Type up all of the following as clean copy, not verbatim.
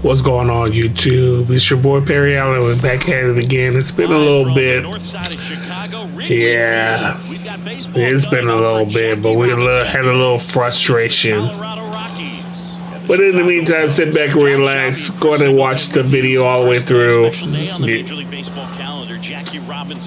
What's going on, YouTube? It's your boy Perry Allen. We're back at it again. It's been a little bit. Yeah, it's been a little bit, but we had a little frustration. Colorado Rockies. But in the meantime, sit back and relax. Go ahead and watch the video all the way through.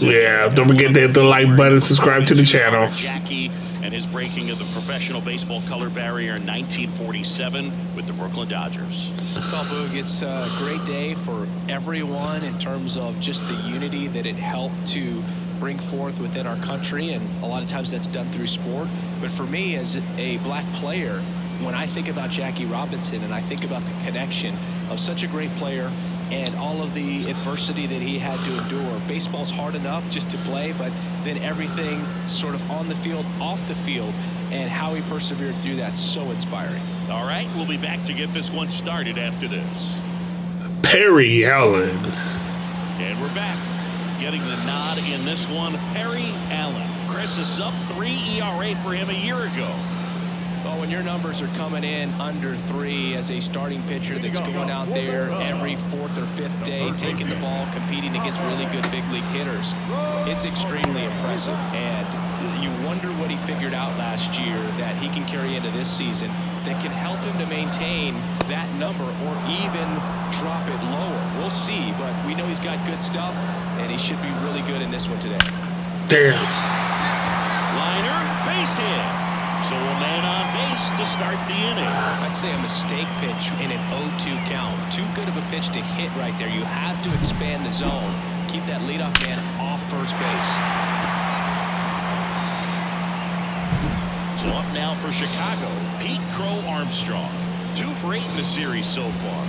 Yeah, don't forget to hit the like button, subscribe to the channel. Jackie and his breaking of the professional baseball color barrier in 1947 with the Brooklyn Dodgers. Well, Boog, it's a great day for everyone in terms of just the unity that it helped to bring forth within our country, and a lot of times that's done through sport. But for me, as a black player, when I think about Jackie Robinson and I think about the connection of such a great player and all of the adversity that he had to endure. Baseball's hard enough just to play, but then everything sort of on the field, off the field, and how he persevered through that, so inspiring. All right, we'll be back to get this one started after this. Perry Allen. And we're back. Getting the nod in this one, Perry Allen. Chris, a sub-3 ERA for him a year ago. Well, when your numbers are coming in under 3 as a starting pitcher that's going out there every 4th or 5th day, taking the ball, competing against really good big league hitters, it's extremely impressive. And you wonder what he figured out last year that he can carry into this season that can help him to maintain that number or even drop it lower. We'll see, but we know he's got good stuff, and he should be really good in this one today. Damn. Liner, base hit. So a man on base to start the inning. I'd say a mistake pitch in an 0-2 count. Too good of a pitch to hit right there. You have to expand the zone. Keep that leadoff man off first base. So up now for Chicago, Pete Crow-Armstrong. 2 for 8 in the series so far.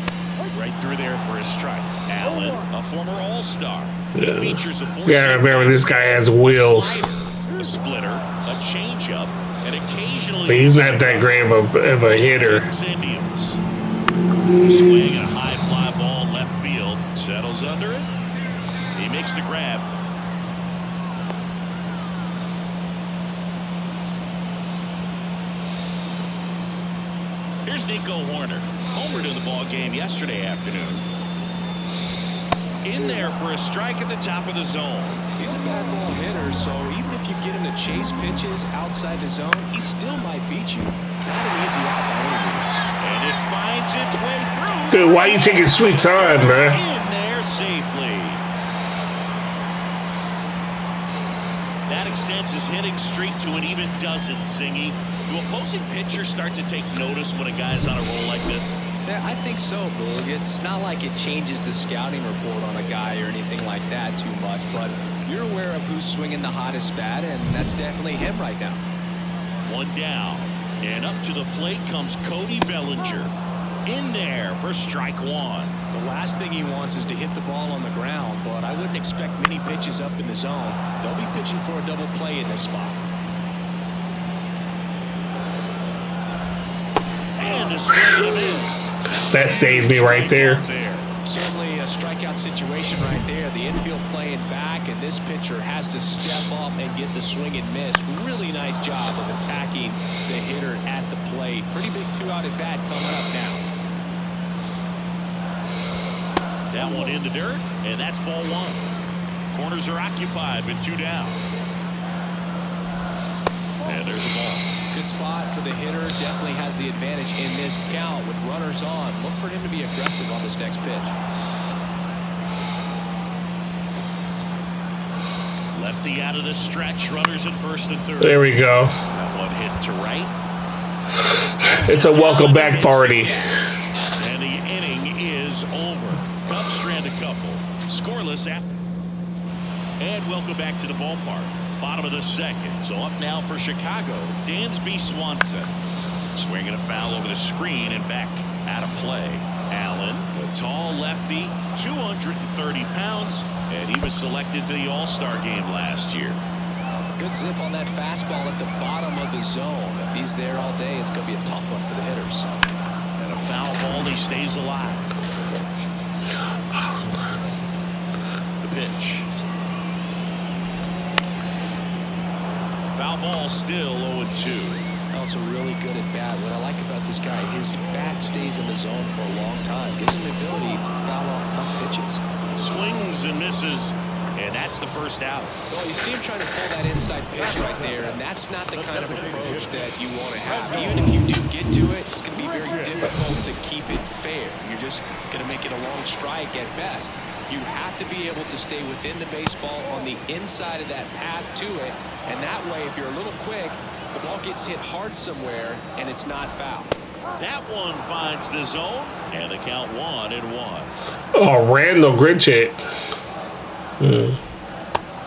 Right through there for a strike. Allen, a former All-Star. Yeah. Features a 4-6. Yeah, remember this guy has wheels. A splitter, a changeup, and occasionally. But he's not that great of a hitter. Indians. Swing a high fly ball left field. Settles under it. He makes the grab. Here's Nico Horner. Homered in the ball game yesterday afternoon. In there for a strike at the top of the zone. He's a bad ball hitter, so even if you get him to chase pitches outside the zone, he still might beat you. Not an easy out by any means. And it finds its way through. Dude, why you taking sweet time, man? In there safely. That extends his hitting streak to an even dozen, Singy. Do opposing pitchers start to take notice when a guy's on a roll like this? Yeah, I think so, Boog. It's not like it changes the scouting report on a guy or anything like that too much, but you're aware of who's swinging the hottest bat, and that's definitely him right now. One down, and up to the plate comes Cody Bellinger. In there for strike 1. The last thing he wants is to hit the ball on the ground, but I wouldn't expect many pitches up in the zone. They'll be pitching for a double play in this spot. And a swing and a miss. That saved me right there. Certainly a strikeout situation right there. The infield playing back, and this pitcher has to step up and get the swing and miss. Really nice job of attacking the hitter at the plate. Pretty big 2-out at bat coming up now. That one in the dirt, and that's ball 1. Corners are occupied with 2 down. And there's the ball. Good spot for the hitter. Definitely has the advantage in this count with runners on. Look for him to be aggressive on this next pitch. Lefty out of the stretch. Runners at first and third. There we go. That one hit to right. It's a welcome back party. And the inning is over. Cubs strand a couple. Scoreless after. And welcome back to the ballpark. Bottom of the second. So up now for Chicago, Dansby Swanson. Swinging a foul over the screen and back out of play. Allen, the tall lefty, 230 pounds, and he was selected to the All-Star game last year. Good zip on that fastball at the bottom of the zone. If he's there all day, it's going to be a tough one for the hitters. And a foul ball, he stays alive. The pitch. Foul ball still 0-2. also really good at bat. What I like about this guy, his bat stays in the zone for a long time. Gives him the ability to foul off tough pitches. Swings and misses, and that's the first out. Well, you see him trying to pull that inside pitch right there, and that's not the kind of approach that you want to have. Even if you do get to it, it's going to be very difficult to keep it fair. You're just going to make it a long strike at best. You have to be able to stay within the baseball on the inside of that path to it, and that way, if you're a little quick, the ball gets hit hard somewhere, and it's not foul. That one finds the zone, and the count 1-1. Oh, Randall Grinchett.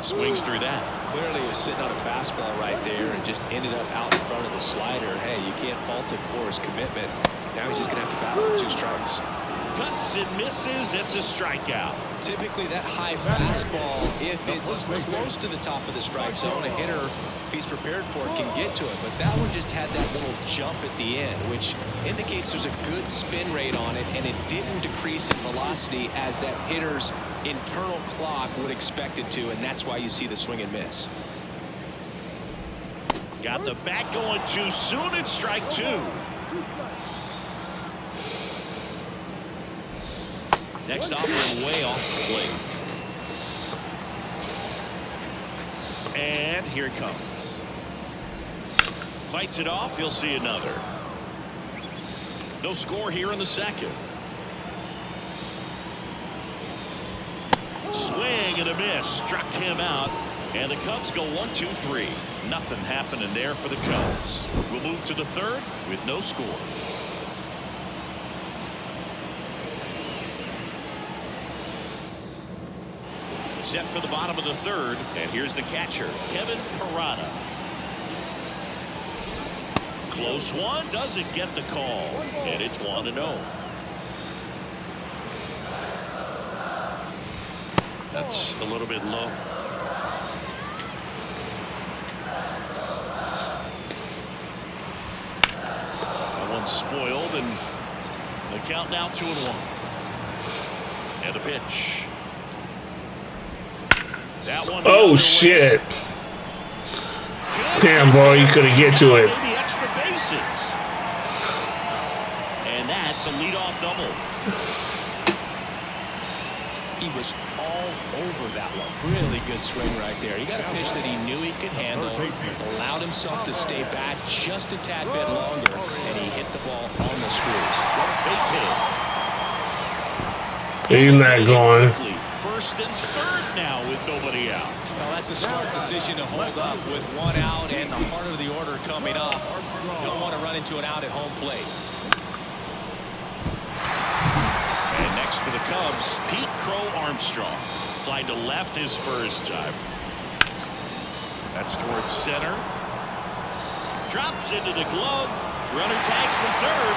Swings through that. Clearly he was sitting on a fastball right there and just ended up out in front of the slider. Hey, you can't fault him for his commitment. Now he's just going to have to battle with 2 strikes. Cuts and misses. It's a strikeout. Typically that high fastball, if it's close to the top of the strike zone, a hitter, if he's prepared for it, can get to it. But that one just had that little jump at the end, which indicates there's a good spin rate on it, and it didn't decrease in velocity as that hitter's internal clock would expect it to, and that's why you see the swing and miss. Got the bat going too soon. It's strike 2. Next offering way off the plate. And here it comes. Fights it off. You'll see another. No score here in the second. Swing and a miss. Struck him out. And the Cubs go 1-2-3. Nothing happening there for the Cubs. We'll move to the third with no score. Set for the bottom of the third, and here's the catcher, Kevin Parada. Close one, doesn't get the call, and it's 1-0. That's a little bit low. That one's spoiled, and the count now 2-1. And the pitch. That one. Oh, shit. Damn, boy, you couldn't get to it. Maybe extra bases. And that's a leadoff double. He was all over that one. Really good swing right there. He got a pitch that he knew he could handle, allowed himself to stay back just a tad bit longer, and he hit the ball on the screws. Base hit. He's not going. First and third now with nobody out. Well, that's a smart decision to hold up with 1 out and the heart of the order coming up. Don't want to run into an out at home plate. And next for the Cubs, Pete Crow-Armstrong. Fly to left his first time. That's towards center. Drops into the glove. Runner tags from third.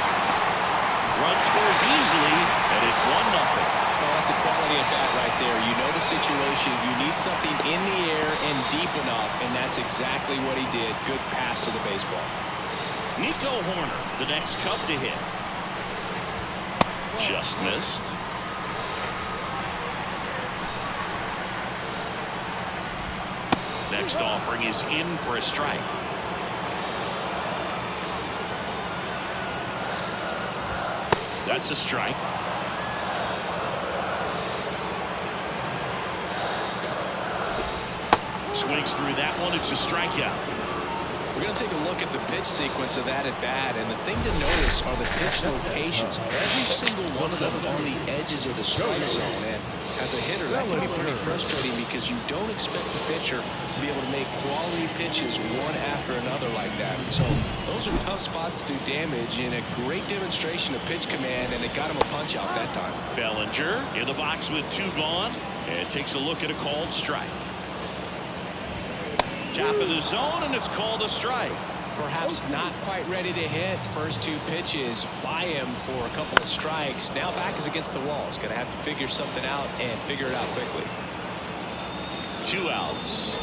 Run scores easily, and it's 1-0. Well, that's a quality at bat right there. You know the situation. You need something in the air and deep enough, and that's exactly what he did. Good pass to the baseball. Nico Horner, the next Cub to hit. Just missed. Next offering is in for a strike. That's a strike. Swings through that one. It's a strikeout. We're going to take a look at the pitch sequence of that at bat, and the thing to notice are the pitch locations. Every single one of them on the edges of the strike zone, and as a hitter, that can be pretty frustrating because you don't expect the pitcher to be able to make quality pitches one after another like that. And so those are tough spots to do damage, and a great demonstration of pitch command, and it got him a punch out that time. Bellinger in the box with 2 gone, and takes a look at a called strike. Top of the zone, and it's called a strike. Perhaps not quite ready to hit. First 2 pitches by him for a couple of strikes. Now back is against the wall. He's going to have to figure something out and figure it out quickly. 2 outs.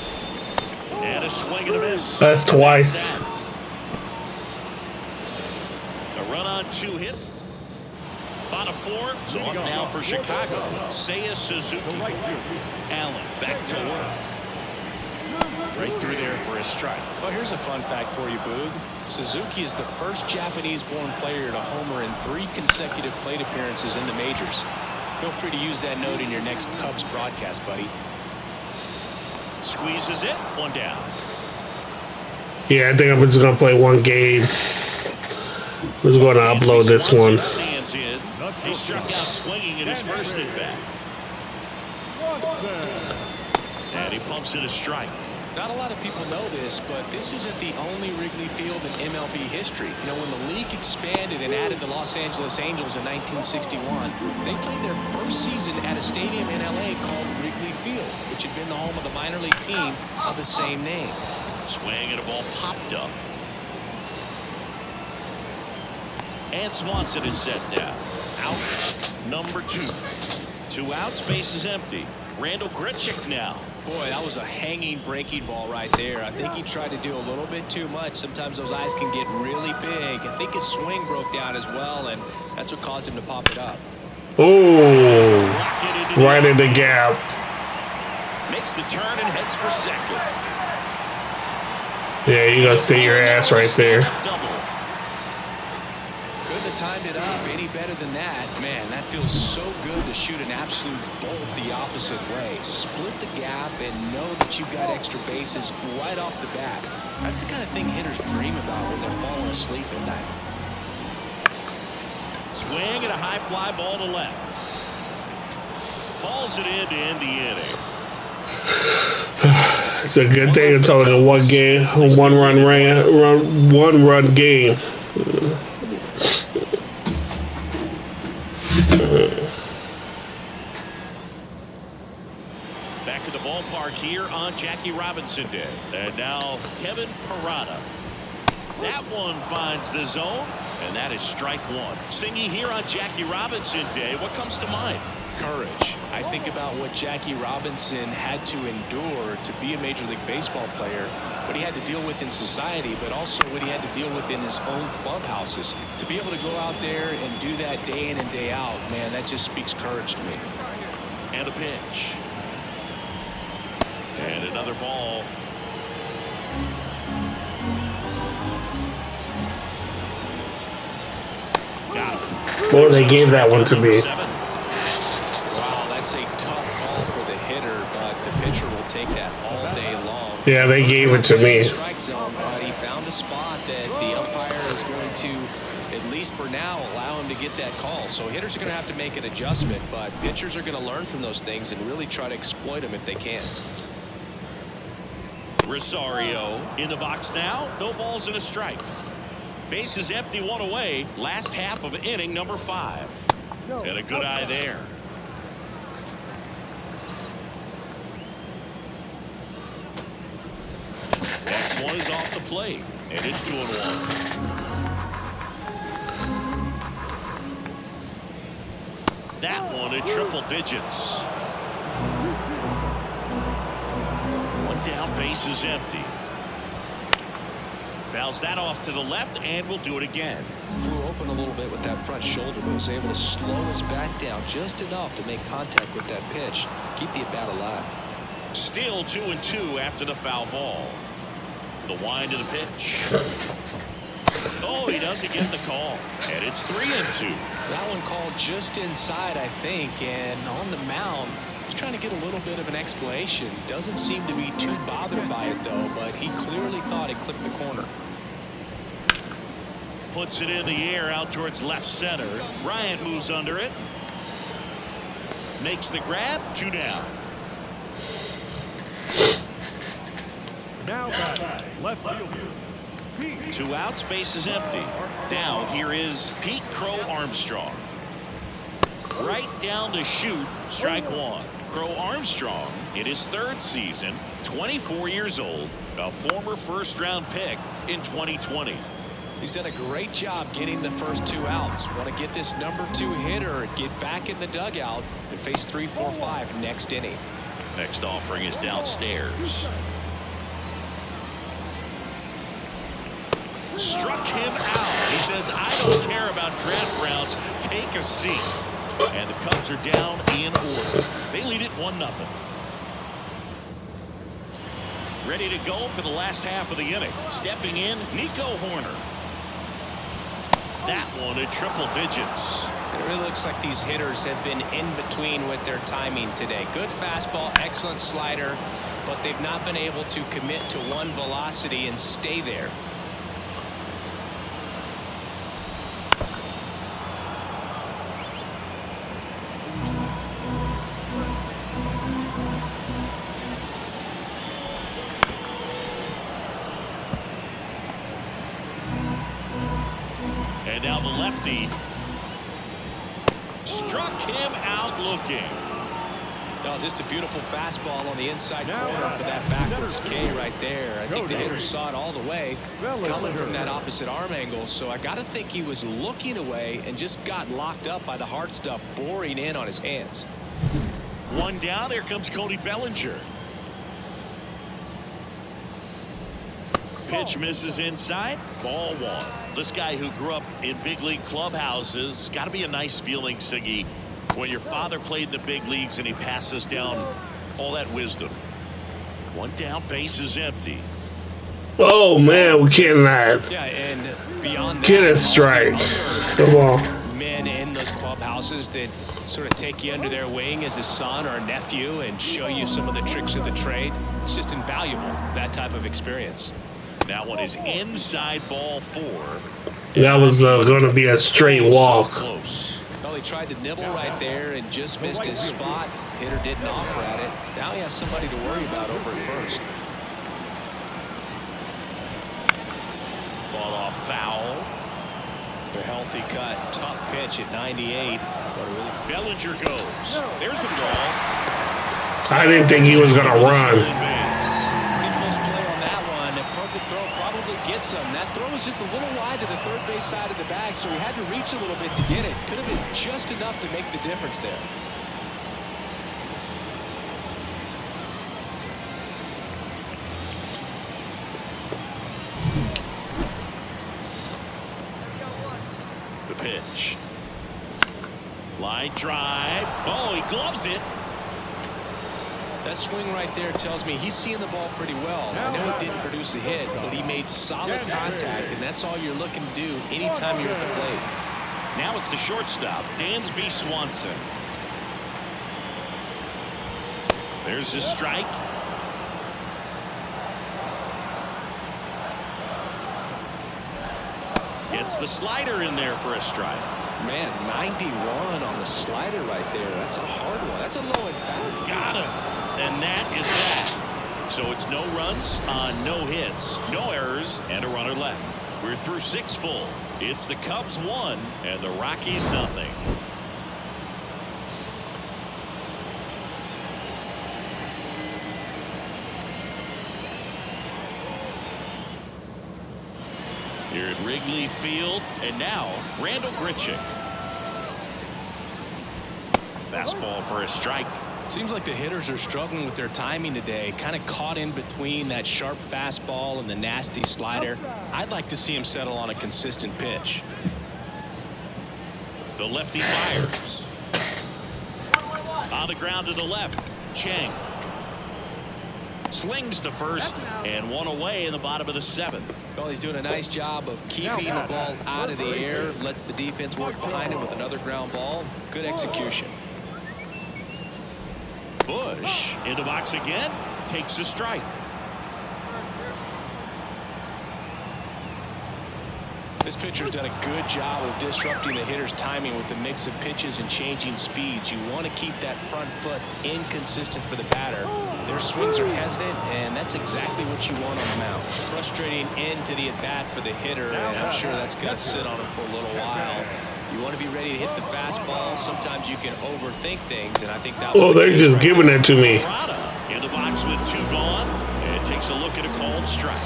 And a swing and a miss. That's twice. A run on 2 hit. Bottom 4. So up now for Chicago. Seiya Suzuki. Allen back to work. Right through there for a strike. Well, here's a fun fact for you, Boog. Suzuki is the first Japanese-born player to homer in 3 consecutive plate appearances in the majors. Feel free to use that note in your next Cubs broadcast, buddy. Squeezes it. 1 down. Yeah, I think I'm just gonna play 1 game. I'm just gonna upload this one. Stands in. He struck out swinging in his first at bat. And he pumps it a strike. Not a lot of people know this, but this isn't the only Wrigley Field in MLB history. You know, when the league expanded and added the Los Angeles Angels in 1961, they played their first season at a stadium in LA called Wrigley Field, which had been the home of the minor league team of the same name. Swing and a ball popped up. And Swanson is set down. Out number 2. 2 outs, base is empty. Randall Grichuk now. Boy, that was a hanging breaking ball right there. I think he tried to do a little bit too much. Sometimes those eyes can get really big. I think his swing broke down as well, and that's what caused him to pop it up. Oh, right in the gap. Makes the turn and heads for second. Yeah, you gotta stay your ass right there. Couldn't have timed it up any better than that. Man, that feels so good to shoot an absolute bolt the opposite way. Split the gap and know that you've got extra bases right off the bat. That's the kind of thing hitters dream about when they're falling asleep at night. Swing and a high fly ball to left. Balls it in to end the inning. It's a good thing it's only a 1 game, a 1 run game. Back at the ballpark here on Jackie Robinson Day. And now Kevin Parada. That one finds the zone, and that is strike 1. Singy here on Jackie Robinson Day. What comes to mind? Courage. I think about what Jackie Robinson had to endure to be a Major League Baseball player, what he had to deal with in society, but also what he had to deal with in his own clubhouses. To be able to go out there and do that day in and day out, man, that just speaks courage to me. And a pitch. And another ball. Got him. Boy, they gave that one to me. Wow, that's a tough call for the hitter, but the pitcher will take that all day long. Yeah, they gave it to me. Strike zone, but he found a spot that the umpire is going to, at least for now, allow him to get that call. So hitters are going to have to make an adjustment, but pitchers are going to learn from those things and really try to exploit them if they can. Rosario in the box now. No balls and a strike. Base is empty, 1 away. Last half of inning number 5. And a good eye there. Next one is off the plate, and it's 2-1. That one at triple digits. 1 down, base is empty. Fouls that off to the left, and we'll do it again. Flew open a little bit with that front shoulder, but was able to slow his back down just enough to make contact with that pitch. Keep the at-bat alive. Still 2-2 after the foul ball. The wind of the pitch. Oh, he doesn't get the call. And it's 3-2. That one called just inside, I think, and on the mound, he's trying to get a little bit of an explanation. Doesn't seem to be too bothered by it, though, but he clearly thought it clipped the corner. Puts it in the air out towards left center. Bryant moves under it. Makes the grab. 2 down. Now back, left fielder. 2 outs, base is empty. Now here is Pete Crow-Armstrong. Right down to shoot, strike 1. Crow-Armstrong in his 3rd season, 24 years old, a former first-round pick in 2020. He's done a great job getting the first 2 outs. Want to get this number 2 hitter, get back in the dugout, and face 3, 4, 5 next inning. Next offering is downstairs. Struck him out. He says, I don't care about draft rounds. Take a seat. And the Cubs are down in order. They lead it 1-0. Ready to go for the last half of the inning. Stepping in, Nico Horner. That one in triple digits. It really looks like these hitters have been in between with their timing today. Good fastball, excellent slider, but they've not been able to commit to one velocity and stay there. And now the lefty struck him out looking. No, just a beautiful fastball on the inside corner for that backwards K right there. I think the hitter saw it all the way coming from that opposite arm angle. So I got to think he was looking away and just got locked up by the hard stuff boring in on his hands. One down. Here comes Cody Bellinger. Pitch misses inside. Ball one. This guy who grew up in big league clubhouses, got to be a nice feeling, Siggy, when your father played in the big leagues and he passes down all that wisdom. One down, base is empty. Oh man, we cannot. Yeah, and beyond that, Get a strike. Come on. Men in those clubhouses that sort of take you under their wing as a son or a nephew and show you some of the tricks of the trade. It's just invaluable, that type of experience. That one is inside, ball four. That was going to be a straight walk. Close. Well, he tried to nibble right there and just missed his spot. Hitter didn't offer at it. Now he has somebody to worry about over at first. Fought off foul. A healthy cut. Tough pitch at 98. Bellinger goes. There's the ball. I didn't think he was going to run. Pretty close play on that one. A perfect throw probably gets him. That throw was just a little wide to the third base side of the bag, so he had to reach a little bit to get it. Could have been just enough to make the difference there. The pitch. Line drive. Oh, he gloves it. That swing right there tells me he's seeing the ball pretty well. I know he didn't produce a hit, but he made solid contact, and that's all you're looking to do anytime you're at the plate. Now it's the shortstop, Dansby Swanson. There's the strike. Gets the slider in there for a strike. Man, 91 on the slider right there. That's a hard one. That's a low at bat. Got him. And that is that. So it's no runs on no hits, no errors, and a runner left. We're through 6 full. It's the Cubs 1 and the Rockies nothing. Here at Wrigley Field, and now Randall Grichuk. Fastball for a strike. Seems like the hitters are struggling with their timing today, kind of caught in between that sharp fastball and the nasty slider. I'd like to see him settle on a consistent pitch. The lefty fires. On the ground to the left, Chang slings to first, and one away in the bottom of the 7th. Well, he's doing a nice job of keeping the ball out of the air, lets the defense work behind him with another ground ball. Good execution. Bush in the box again, takes a strike. This pitcher's done a good job of disrupting the hitter's timing with the mix of pitches and changing speeds. You want to keep that front foot inconsistent for the batter. Their swings are hesitant, and that's exactly what you want on the mound. Frustrating end to the at-bat for the hitter, and I'm sure that's going to sit on him for a little while. You want to be ready to hit the fastball. Sometimes you can overthink things, and I think that was Oh, they're just giving it to me. Colorado in the box with 2 gone, and takes a look at a called strike.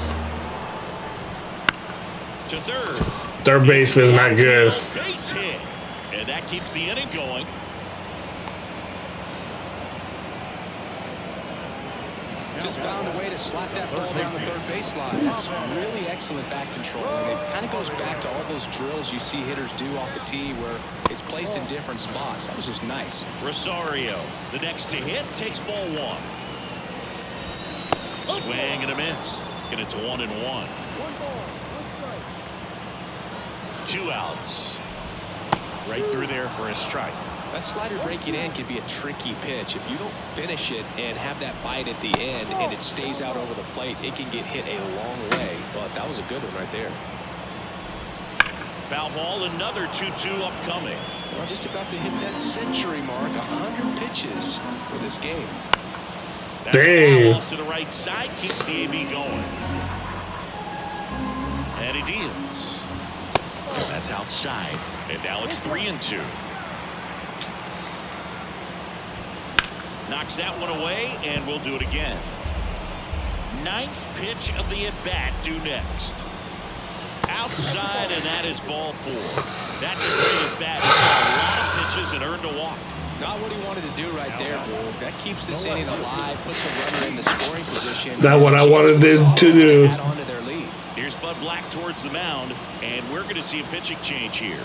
To third. Third baseman's not good. Base hit, and that keeps the inning going. Just found a way to slap that ball down the third baseline. That's really excellent back control. And it kind of goes back to all those drills you see hitters do off the tee where it's placed in different spots. That was just nice. Rosario, the next to hit, takes ball 1. Swing and a miss. And it's 1-1. 2 outs. Right through there for a strike. That slider breaking in can be a tricky pitch. If you don't finish it and have that bite at the end and it stays out over the plate, it can get hit a long way. But that was a good one right there. Foul ball, another 2-2 upcoming. Well, just about to hit that century mark, 100 pitches for this game. That's Dang. off to the right side, keeps the AB going. And he deals. That's outside. And now it's 3-2. Knocks that one away, and we'll do it again. 9th pitch of the at-bat due next. Outside, and that is ball 4. That's a great at-bat. He saw a lot of pitches and earned a walk. Not what he wanted to do right there, Bull. That keeps this inning alive, puts a runner in the scoring position. It's not what I wanted to do. Add on to their lead. Here's Bud Black towards the mound, and we're going to see a pitching change here.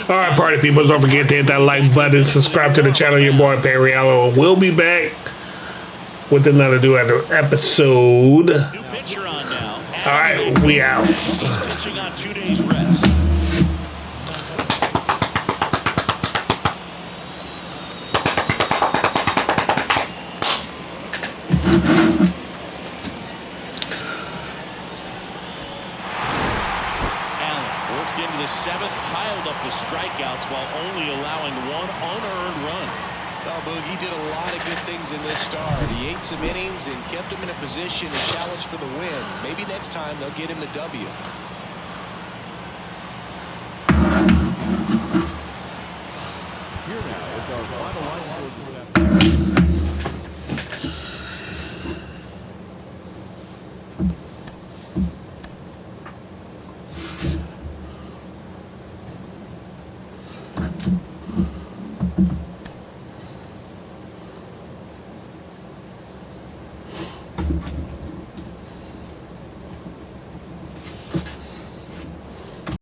All right, party people, don't forget to hit that like button, subscribe to the channel. Your boy Perry Allen will be back with another new episode. New pitcher on now. All right, we out. He's pitching on 2 days rest. Into the 7th, piled up the strikeouts while only allowing 1 unearned run. Well, Boog, he did a lot of good things in this start. He ate some innings and kept him in a position to challenge for the win. Maybe next time they'll get him the W. Here now is our final line for that.